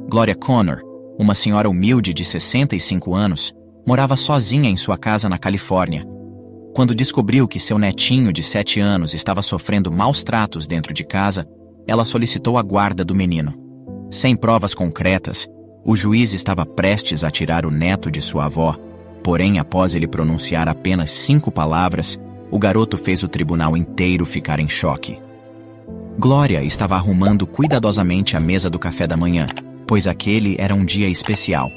Gloria Connor, uma senhora humilde de 65 anos, morava sozinha em sua casa na Califórnia. Quando descobriu que seu netinho de 7 anos estava sofrendo maus tratos dentro de casa, ela solicitou a guarda do menino. Sem provas concretas, o juiz estava prestes a tirar o neto de sua avó, porém, após ele pronunciar apenas 5 palavras, o garoto fez o tribunal inteiro ficar em choque. Gloria estava arrumando cuidadosamente a mesa do café da manhã, pois aquele era um dia especial.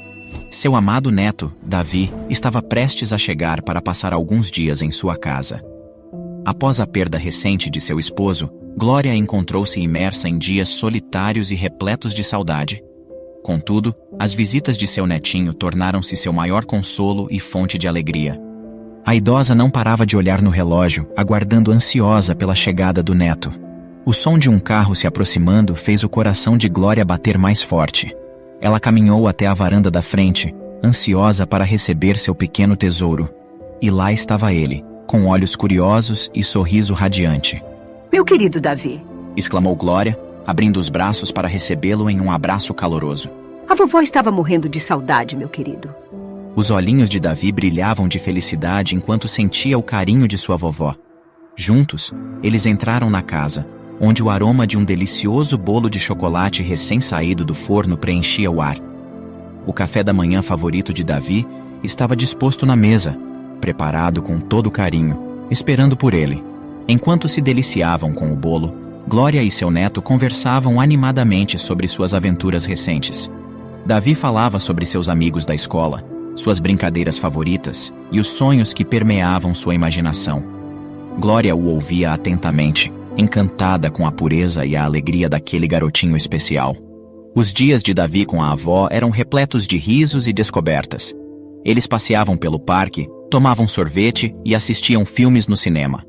Seu amado neto, Davi, estava prestes a chegar para passar alguns dias em sua casa. Após a perda recente de seu esposo, Gloria encontrou-se imersa em dias solitários e repletos de saudade. Contudo, as visitas de seu netinho tornaram-se seu maior consolo e fonte de alegria. A idosa não parava de olhar no relógio, aguardando ansiosa pela chegada do neto. O som de um carro se aproximando fez o coração de Gloria bater mais forte. Ela caminhou até a varanda da frente, ansiosa para receber seu pequeno tesouro. E lá estava ele, com olhos curiosos e sorriso radiante. Meu querido Davi, exclamou Gloria, abrindo os braços para recebê-lo em um abraço caloroso. A vovó estava morrendo de saudade, meu querido. Os olhinhos de Davi brilhavam de felicidade enquanto sentia o carinho de sua vovó. Juntos, eles entraram na casa, onde o aroma de um delicioso bolo de chocolate recém-saído do forno preenchia o ar. O café da manhã favorito de Davi estava disposto na mesa, preparado com todo carinho, esperando por ele. Enquanto se deliciavam com o bolo, Gloria e seu neto conversavam animadamente sobre suas aventuras recentes. Davi falava sobre seus amigos da escola, suas brincadeiras favoritas e os sonhos que permeavam sua imaginação. Gloria o ouvia atentamente, encantada com a pureza e a alegria daquele garotinho especial. Os dias de Davi com a avó eram repletos de risos e descobertas. Eles passeavam pelo parque, tomavam sorvete e assistiam filmes no cinema.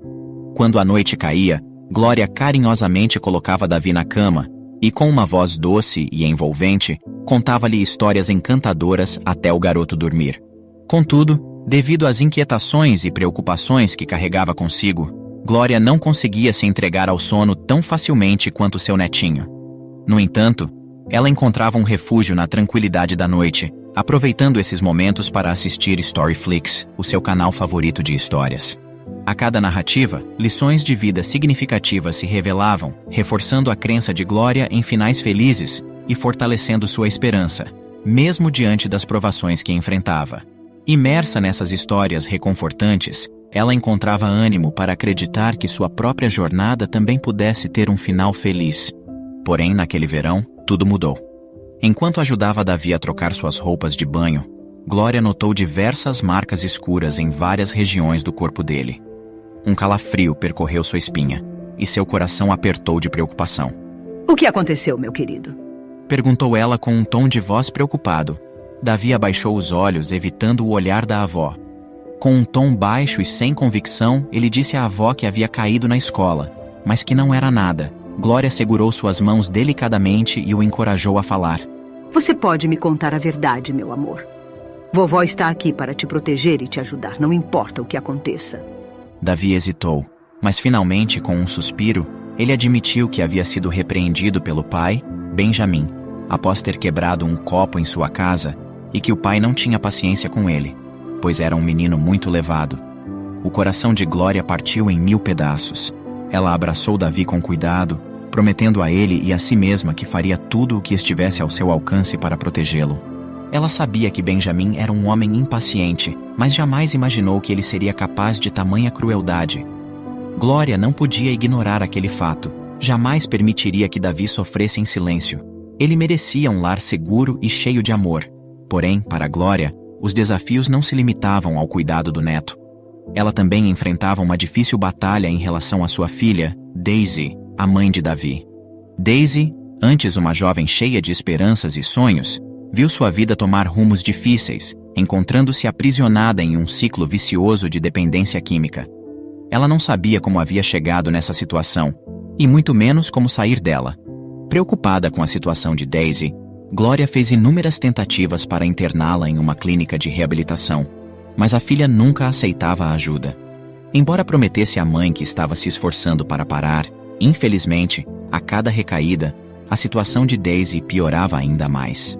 Quando a noite caía, Gloria carinhosamente colocava Davi na cama e, com uma voz doce e envolvente, contava-lhe histórias encantadoras até o garoto dormir. Contudo, devido às inquietações e preocupações que carregava consigo, Gloria não conseguia se entregar ao sono tão facilmente quanto seu netinho. No entanto, ela encontrava um refúgio na tranquilidade da noite, aproveitando esses momentos para assistir Storyflix, o seu canal favorito de histórias. A cada narrativa, lições de vida significativas se revelavam, reforçando a crença de Gloria em finais felizes e fortalecendo sua esperança, mesmo diante das provações que enfrentava. Imersa nessas histórias reconfortantes, ela encontrava ânimo para acreditar que sua própria jornada também pudesse ter um final feliz. Porém, naquele verão, tudo mudou. Enquanto ajudava Davi a trocar suas roupas de banho, Gloria notou diversas marcas escuras em várias regiões do corpo dele. Um calafrio percorreu sua espinha, e seu coração apertou de preocupação. O que aconteceu, meu querido? Perguntou ela com um tom de voz preocupado. Davi abaixou os olhos, evitando o olhar da avó. Com um tom baixo e sem convicção, ele disse à avó que havia caído na escola, mas que não era nada. Gloria segurou suas mãos delicadamente e o encorajou a falar. Você pode me contar a verdade, meu amor. Vovó está aqui para te proteger e te ajudar, não importa o que aconteça. Davi hesitou, mas finalmente, com um suspiro, ele admitiu que havia sido repreendido pelo pai, Benjamin, após ter quebrado um copo em sua casa e que o pai não tinha paciência com ele, pois era um menino muito levado. O coração de Gloria partiu em 1000 pedaços. Ela abraçou Davi com cuidado, prometendo a ele e a si mesma que faria tudo o que estivesse ao seu alcance para protegê-lo. Ela sabia que Benjamin era um homem impaciente, mas jamais imaginou que ele seria capaz de tamanha crueldade. Gloria não podia ignorar aquele fato. Jamais permitiria que Davi sofresse em silêncio. Ele merecia um lar seguro e cheio de amor. Porém, para Gloria, os desafios não se limitavam ao cuidado do neto. Ela também enfrentava uma difícil batalha em relação à sua filha, Daisy, a mãe de Davi. Daisy, antes uma jovem cheia de esperanças e sonhos, viu sua vida tomar rumos difíceis, encontrando-se aprisionada em um ciclo vicioso de dependência química. Ela não sabia como havia chegado nessa situação, e muito menos como sair dela. Preocupada com a situação de Daisy, Gloria fez inúmeras tentativas para interná-la em uma clínica de reabilitação, mas a filha nunca aceitava a ajuda. Embora prometesse à mãe que estava se esforçando para parar, infelizmente, a cada recaída, a situação de Daisy piorava ainda mais.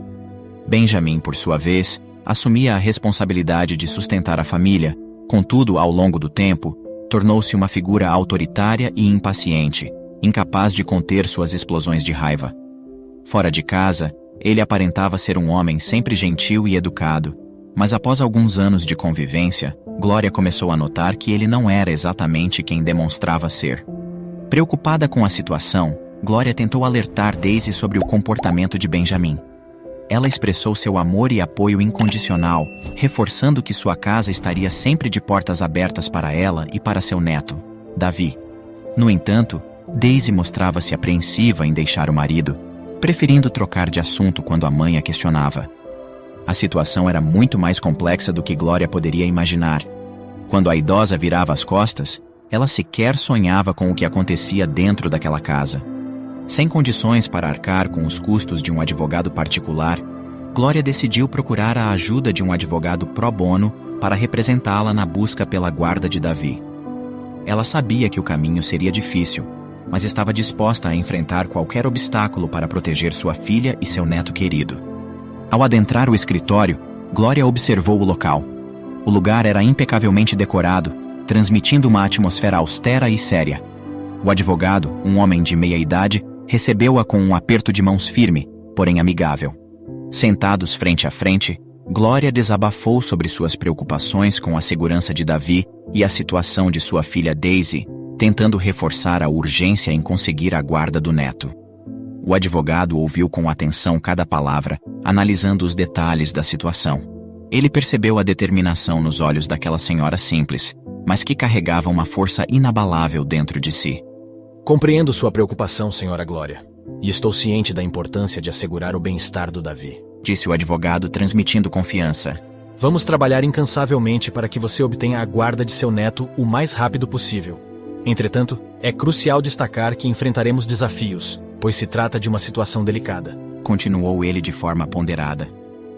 Benjamin, por sua vez, assumia a responsabilidade de sustentar a família, contudo, ao longo do tempo, tornou-se uma figura autoritária e impaciente, incapaz de conter suas explosões de raiva. Fora de casa, ele aparentava ser um homem sempre gentil e educado, mas após alguns anos de convivência, Glória começou a notar que ele não era exatamente quem demonstrava ser. Preocupada com a situação, Glória tentou alertar Daisy sobre o comportamento de Benjamin. Ela expressou seu amor e apoio incondicional, reforçando que sua casa estaria sempre de portas abertas para ela e para seu neto, Davi. No entanto, Daisy mostrava-se apreensiva em deixar o marido, preferindo trocar de assunto quando a mãe a questionava. A situação era muito mais complexa do que Glória poderia imaginar. Quando a idosa virava as costas, ela sequer sonhava com o que acontecia dentro daquela casa. Sem condições para arcar com os custos de um advogado particular, Glória decidiu procurar a ajuda de um advogado pro bono para representá-la na busca pela guarda de Davi. Ela sabia que o caminho seria difícil, mas estava disposta a enfrentar qualquer obstáculo para proteger sua filha e seu neto querido. Ao adentrar o escritório, Glória observou o local. O lugar era impecavelmente decorado, transmitindo uma atmosfera austera e séria. O advogado, um homem de meia idade, recebeu-a com um aperto de mãos firme, porém amigável. Sentados frente a frente, Glória desabafou sobre suas preocupações com a segurança de Davi e a situação de sua filha Daisy, tentando reforçar a urgência em conseguir a guarda do neto. O advogado ouviu com atenção cada palavra, analisando os detalhes da situação. Ele percebeu a determinação nos olhos daquela senhora simples, mas que carregava uma força inabalável dentro de si. Compreendo sua preocupação, senhora Glória, e estou ciente da importância de assegurar o bem-estar do Davi, disse o advogado, transmitindo confiança. Vamos trabalhar incansavelmente para que você obtenha a guarda de seu neto o mais rápido possível. Entretanto, é crucial destacar que enfrentaremos desafios, pois se trata de uma situação delicada. Continuou ele de forma ponderada.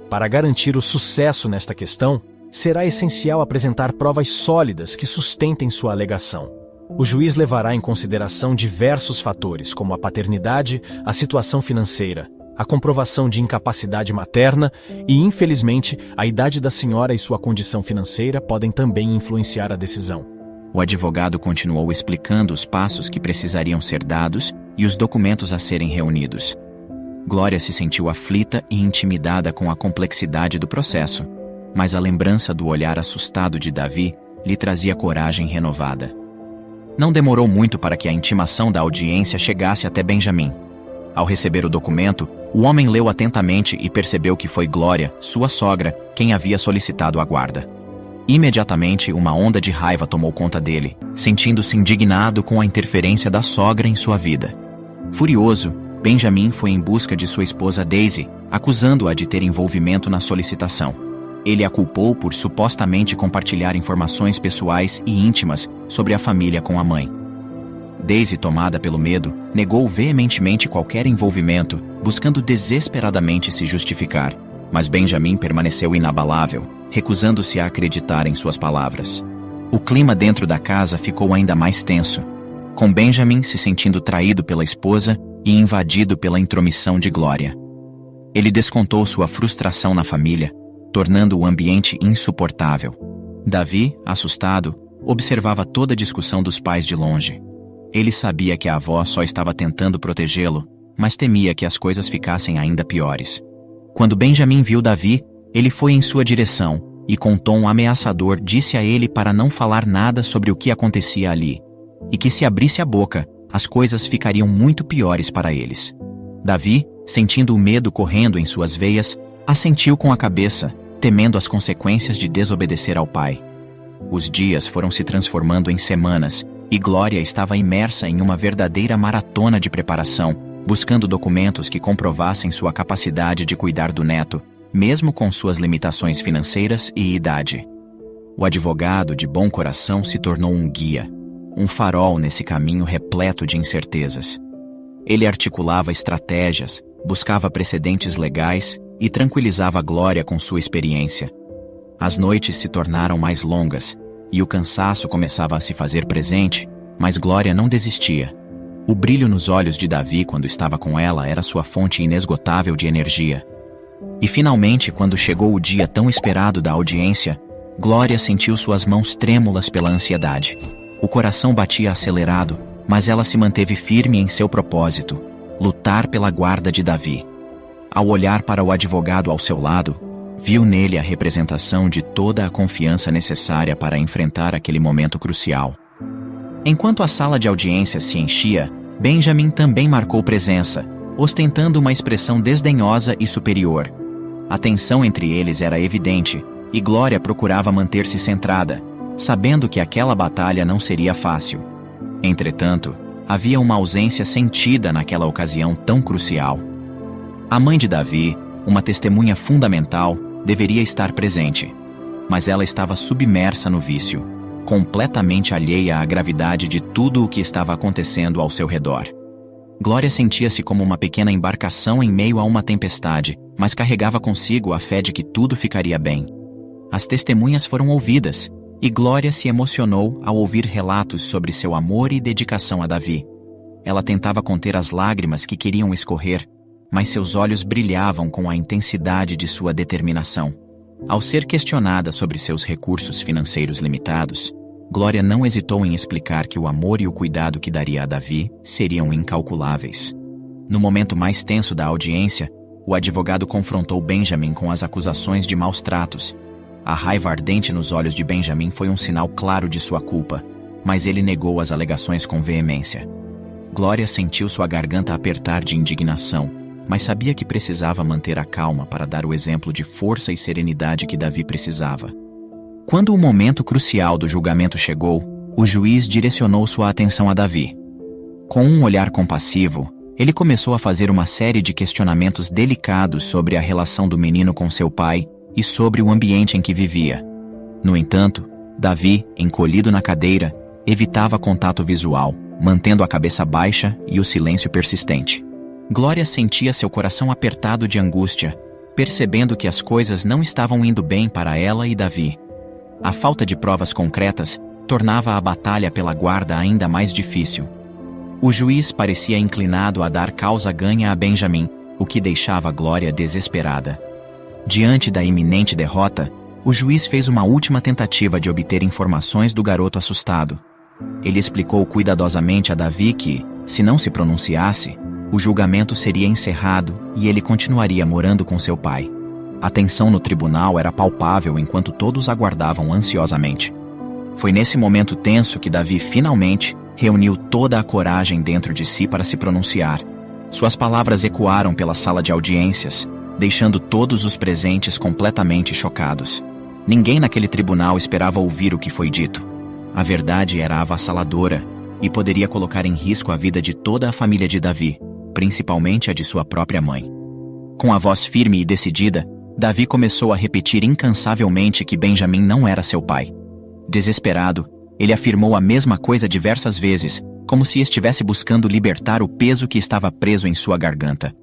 Para garantir o sucesso nesta questão, será essencial apresentar provas sólidas que sustentem sua alegação. O juiz levará em consideração diversos fatores, como a paternidade, a situação financeira, a comprovação de incapacidade materna e, infelizmente, a idade da senhora e sua condição financeira podem também influenciar a decisão. O advogado continuou explicando os passos que precisariam ser dados e os documentos a serem reunidos. Glória se sentiu aflita e intimidada com a complexidade do processo, mas a lembrança do olhar assustado de Davi lhe trazia coragem renovada. Não demorou muito para que a intimação da audiência chegasse até Benjamin. Ao receber o documento, o homem leu atentamente e percebeu que foi Glória, sua sogra, quem havia solicitado a guarda. Imediatamente, uma onda de raiva tomou conta dele, sentindo-se indignado com a interferência da sogra em sua vida. Furioso, Benjamin foi em busca de sua esposa Daisy, acusando-a de ter envolvimento na solicitação. Ele a culpou por supostamente compartilhar informações pessoais e íntimas sobre a família com a mãe. Daisy, tomada pelo medo, negou veementemente qualquer envolvimento, buscando desesperadamente se justificar, mas Benjamin permaneceu inabalável, recusando-se a acreditar em suas palavras. O clima dentro da casa ficou ainda mais tenso, com Benjamin se sentindo traído pela esposa e invadido pela intromissão de Glória. Ele descontou sua frustração na família, tornando o ambiente insuportável. Davi, assustado, observava toda a discussão dos pais de longe. Ele sabia que a avó só estava tentando protegê-lo, mas temia que as coisas ficassem ainda piores. Quando Benjamin viu Davi, ele foi em sua direção e, com um tom ameaçador, disse a ele para não falar nada sobre o que acontecia ali, e que se abrisse a boca, as coisas ficariam muito piores para eles. Davi, sentindo o medo correndo em suas veias, assentiu com a cabeça, temendo as consequências de desobedecer ao pai. Os dias foram se transformando em semanas, e Glória estava imersa em uma verdadeira maratona de preparação, buscando documentos que comprovassem sua capacidade de cuidar do neto, mesmo com suas limitações financeiras e idade. O advogado de bom coração se tornou um guia, um farol nesse caminho repleto de incertezas. Ele articulava estratégias, buscava precedentes legais e tranquilizava Glória com sua experiência. As noites se tornaram mais longas, e o cansaço começava a se fazer presente, mas Glória não desistia. O brilho nos olhos de Davi quando estava com ela era sua fonte inesgotável de energia. E finalmente, quando chegou o dia tão esperado da audiência, Glória sentiu suas mãos trêmulas pela ansiedade. O coração batia acelerado, mas ela se manteve firme em seu propósito: lutar pela guarda de Davi. Ao olhar para o advogado ao seu lado, viu nele a representação de toda a confiança necessária para enfrentar aquele momento crucial. Enquanto a sala de audiência se enchia, Benjamin também marcou presença, ostentando uma expressão desdenhosa e superior. A tensão entre eles era evidente, e Glória procurava manter-se centrada, sabendo que aquela batalha não seria fácil. Entretanto, havia uma ausência sentida naquela ocasião tão crucial. A mãe de Davi, uma testemunha fundamental, deveria estar presente, mas ela estava submersa no vício, completamente alheia à gravidade de tudo o que estava acontecendo ao seu redor. Glória sentia-se como uma pequena embarcação em meio a uma tempestade, mas carregava consigo a fé de que tudo ficaria bem. As testemunhas foram ouvidas, e Glória se emocionou ao ouvir relatos sobre seu amor e dedicação a Davi. Ela tentava conter as lágrimas que queriam escorrer, mas seus olhos brilhavam com a intensidade de sua determinação. Ao ser questionada sobre seus recursos financeiros limitados, Glória não hesitou em explicar que o amor e o cuidado que daria a Davi seriam incalculáveis. No momento mais tenso da audiência, o advogado confrontou Benjamin com as acusações de maus tratos. A raiva ardente nos olhos de Benjamin foi um sinal claro de sua culpa, mas ele negou as alegações com veemência. Glória sentiu sua garganta apertar de indignação, mas sabia que precisava manter a calma para dar o exemplo de força e serenidade que Davi precisava. Quando o momento crucial do julgamento chegou, o juiz direcionou sua atenção a Davi. Com um olhar compassivo, ele começou a fazer uma série de questionamentos delicados sobre a relação do menino com seu pai e sobre o ambiente em que vivia. No entanto, Davi, encolhido na cadeira, evitava contato visual, mantendo a cabeça baixa e o silêncio persistente. Glória sentia seu coração apertado de angústia, percebendo que as coisas não estavam indo bem para ela e Davi. A falta de provas concretas tornava a batalha pela guarda ainda mais difícil. O juiz parecia inclinado a dar causa ganha a Benjamin, o que deixava Glória desesperada. Diante da iminente derrota, o juiz fez uma última tentativa de obter informações do garoto assustado. Ele explicou cuidadosamente a Davi que, se não se pronunciasse, o julgamento seria encerrado e ele continuaria morando com seu pai. A tensão no tribunal era palpável enquanto todos aguardavam ansiosamente. Foi nesse momento tenso que Davi finalmente reuniu toda a coragem dentro de si para se pronunciar. Suas palavras ecoaram pela sala de audiências, deixando todos os presentes completamente chocados. Ninguém naquele tribunal esperava ouvir o que foi dito. A verdade era avassaladora e poderia colocar em risco a vida de toda a família de Davi, principalmente a de sua própria mãe. Com a voz firme e decidida, Davi começou a repetir incansavelmente que Benjamin não era seu pai. Desesperado, ele afirmou a mesma coisa diversas vezes, como se estivesse buscando libertar o peso que estava preso em sua garganta.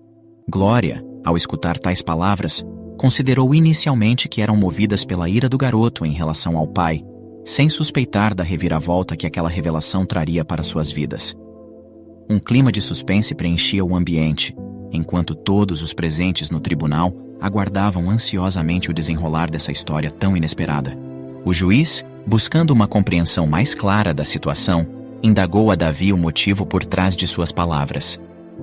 Glória, ao escutar tais palavras, considerou inicialmente que eram movidas pela ira do garoto em relação ao pai, sem suspeitar da reviravolta que aquela revelação traria para suas vidas. Um clima de suspense preenchia o ambiente, enquanto todos os presentes no tribunal aguardavam ansiosamente o desenrolar dessa história tão inesperada. O juiz, buscando uma compreensão mais clara da situação, indagou a Davi o motivo por trás de suas palavras.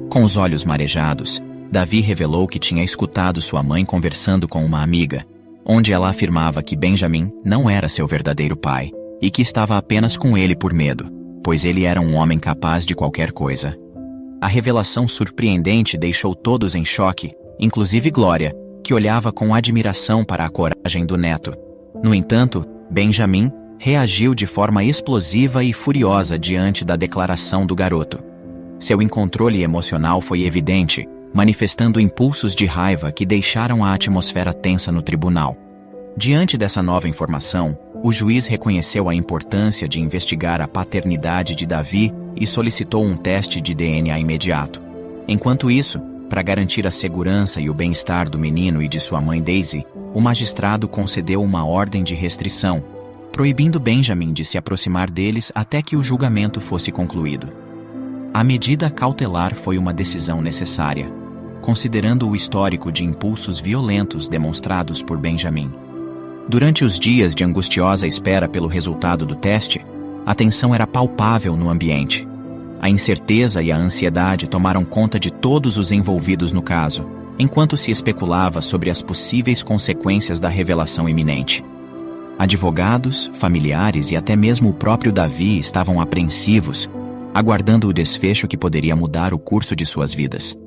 Com os olhos marejados, Davi revelou que tinha escutado sua mãe conversando com uma amiga, onde ela afirmava que Benjamin não era seu verdadeiro pai e que estava apenas com ele por medo, pois ele era um homem capaz de qualquer coisa. A revelação surpreendente deixou todos em choque, inclusive Glória, que olhava com admiração para a coragem do neto. No entanto, Benjamin reagiu de forma explosiva e furiosa diante da declaração do garoto. Seu incontrole emocional foi evidente, manifestando impulsos de raiva que deixaram a atmosfera tensa no tribunal. Diante dessa nova informação, o juiz reconheceu a importância de investigar a paternidade de Davi e solicitou um teste de DNA imediato. Enquanto isso, para garantir a segurança e o bem-estar do menino e de sua mãe Daisy, o magistrado concedeu uma ordem de restrição, proibindo Benjamin de se aproximar deles até que o julgamento fosse concluído. A medida cautelar foi uma decisão necessária, considerando o histórico de impulsos violentos demonstrados por Benjamin. Durante os dias de angustiosa espera pelo resultado do teste, a tensão era palpável no ambiente. A incerteza e a ansiedade tomaram conta de todos os envolvidos no caso, enquanto se especulava sobre as possíveis consequências da revelação iminente. Advogados, familiares e até mesmo o próprio Davi estavam apreensivos, aguardando o desfecho que poderia mudar o curso de suas vidas.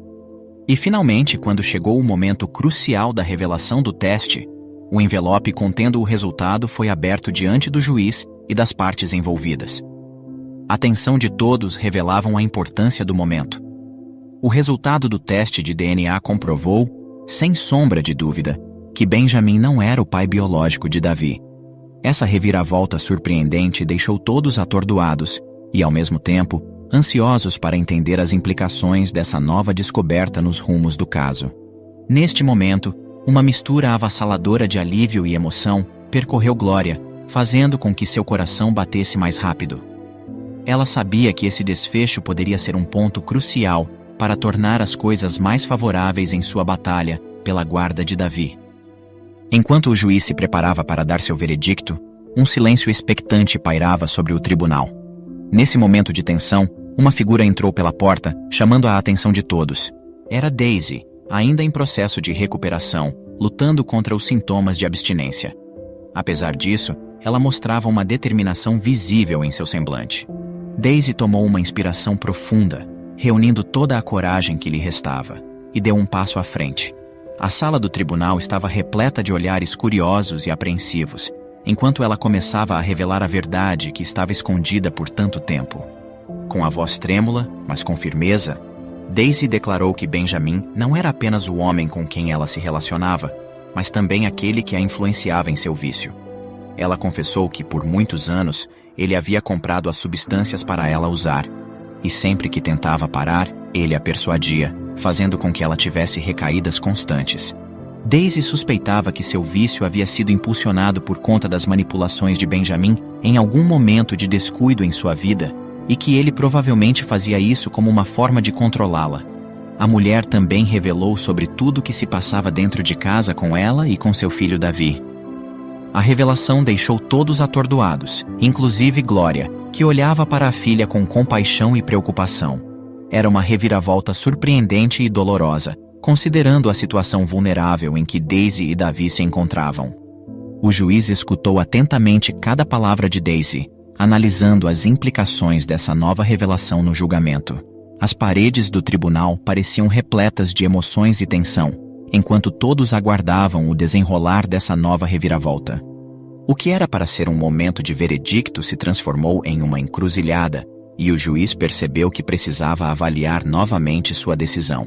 E finalmente, quando chegou o momento crucial da revelação do teste, o envelope contendo o resultado foi aberto diante do juiz e das partes envolvidas. A atenção de todos revelavam a importância do momento. O resultado do teste de DNA comprovou, sem sombra de dúvida, que Benjamin não era o pai biológico de Davi. Essa reviravolta surpreendente deixou todos atordoados e, ao mesmo tempo, ansiosos para entender as implicações dessa nova descoberta nos rumos do caso. Neste momento, uma mistura avassaladora de alívio e emoção percorreu Glória, fazendo com que seu coração batesse mais rápido. Ela sabia que esse desfecho poderia ser um ponto crucial para tornar as coisas mais favoráveis em sua batalha pela guarda de Davi. Enquanto o juiz se preparava para dar seu veredicto, um silêncio expectante pairava sobre o tribunal. Nesse momento de tensão, uma figura entrou pela porta, chamando a atenção de todos. Era Daisy, ainda em processo de recuperação, lutando contra os sintomas de abstinência. Apesar disso, ela mostrava uma determinação visível em seu semblante. Daisy tomou uma inspiração profunda, reunindo toda a coragem que lhe restava, e deu um passo à frente. A sala do tribunal estava repleta de olhares curiosos e apreensivos, enquanto ela começava a revelar a verdade que estava escondida por tanto tempo. Com a voz trêmula, mas com firmeza, Daisy declarou que Benjamin não era apenas o homem com quem ela se relacionava, mas também aquele que a influenciava em seu vício. Ela confessou que, por muitos anos, ele havia comprado as substâncias para ela usar, e sempre que tentava parar, ele a persuadia, fazendo com que ela tivesse recaídas constantes. Daisy suspeitava que seu vício havia sido impulsionado por conta das manipulações de Benjamin em algum momento de descuido em sua vida, e que ele provavelmente fazia isso como uma forma de controlá-la. A mulher também revelou sobre tudo o que se passava dentro de casa com ela e com seu filho Davi. A revelação deixou todos atordoados, inclusive Glória, que olhava para a filha com compaixão e preocupação. Era uma reviravolta surpreendente e dolorosa, considerando a situação vulnerável em que Daisy e Davi se encontravam. O juiz escutou atentamente cada palavra de Daisy, analisando as implicações dessa nova revelação no julgamento. As paredes do tribunal pareciam repletas de emoções e tensão, enquanto todos aguardavam o desenrolar dessa nova reviravolta. O que era para ser um momento de veredicto se transformou em uma encruzilhada, e o juiz percebeu que precisava avaliar novamente sua decisão.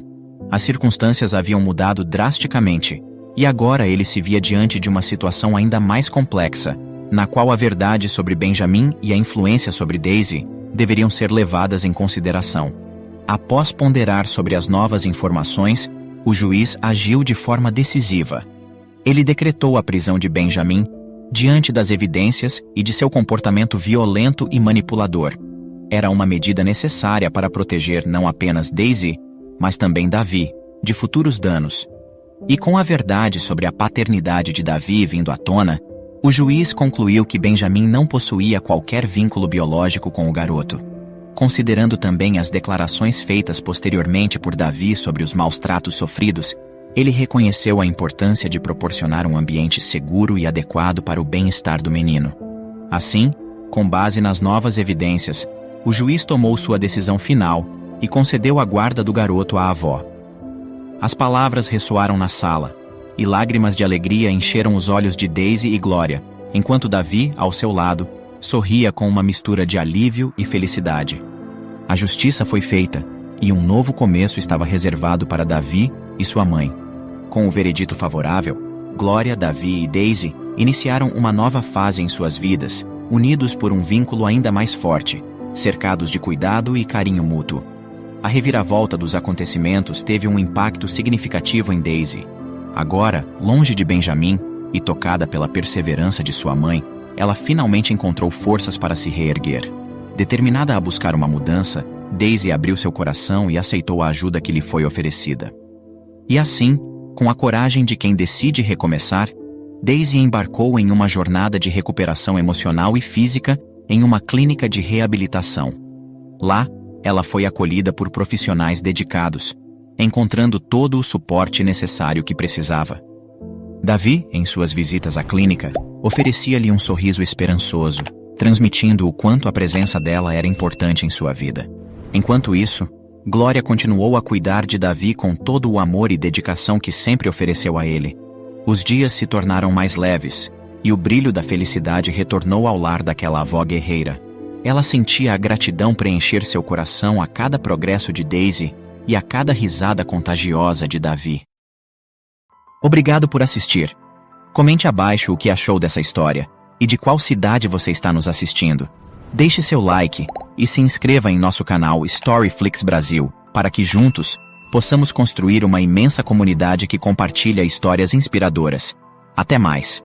As circunstâncias haviam mudado drasticamente, e agora ele se via diante de uma situação ainda mais complexa, na qual a verdade sobre Benjamin e a influência sobre Daisy deveriam ser levadas em consideração. Após ponderar sobre as novas informações, o juiz agiu de forma decisiva. Ele decretou a prisão de Benjamin diante das evidências e de seu comportamento violento e manipulador. Era uma medida necessária para proteger não apenas Daisy, mas também Davi, de futuros danos. E com a verdade sobre a paternidade de Davi vindo à tona, o juiz concluiu que Benjamin não possuía qualquer vínculo biológico com o garoto. Considerando também as declarações feitas posteriormente por Davi sobre os maus tratos sofridos, ele reconheceu a importância de proporcionar um ambiente seguro e adequado para o bem-estar do menino. Assim, com base nas novas evidências, o juiz tomou sua decisão final e concedeu a guarda do garoto à avó. As palavras ressoaram na sala, e lágrimas de alegria encheram os olhos de Daisy e Glória, enquanto Davi, ao seu lado, sorria com uma mistura de alívio e felicidade. A justiça foi feita, e um novo começo estava reservado para Davi e sua mãe. Com o veredito favorável, Glória, Davi e Daisy iniciaram uma nova fase em suas vidas, unidos por um vínculo ainda mais forte, cercados de cuidado e carinho mútuo. A reviravolta dos acontecimentos teve um impacto significativo em Daisy. Agora, longe de Benjamin, e tocada pela perseverança de sua mãe, ela finalmente encontrou forças para se reerguer. Determinada a buscar uma mudança, Daisy abriu seu coração e aceitou a ajuda que lhe foi oferecida. E assim, com a coragem de quem decide recomeçar, Daisy embarcou em uma jornada de recuperação emocional e física em uma clínica de reabilitação. Lá, ela foi acolhida por profissionais dedicados, encontrando todo o suporte necessário que precisava. Davi, em suas visitas à clínica, oferecia-lhe um sorriso esperançoso, transmitindo o quanto a presença dela era importante em sua vida. Enquanto isso, Glória continuou a cuidar de Davi com todo o amor e dedicação que sempre ofereceu a ele. Os dias se tornaram mais leves, e o brilho da felicidade retornou ao lar daquela avó guerreira. Ela sentia a gratidão preencher seu coração a cada progresso de Daisy e a cada risada contagiosa de Davi. Obrigado por assistir. Comente abaixo o que achou dessa história e de qual cidade você está nos assistindo. Deixe seu like e se inscreva em nosso canal Storyflix Brasil para que juntos possamos construir uma imensa comunidade que compartilha histórias inspiradoras. Até mais!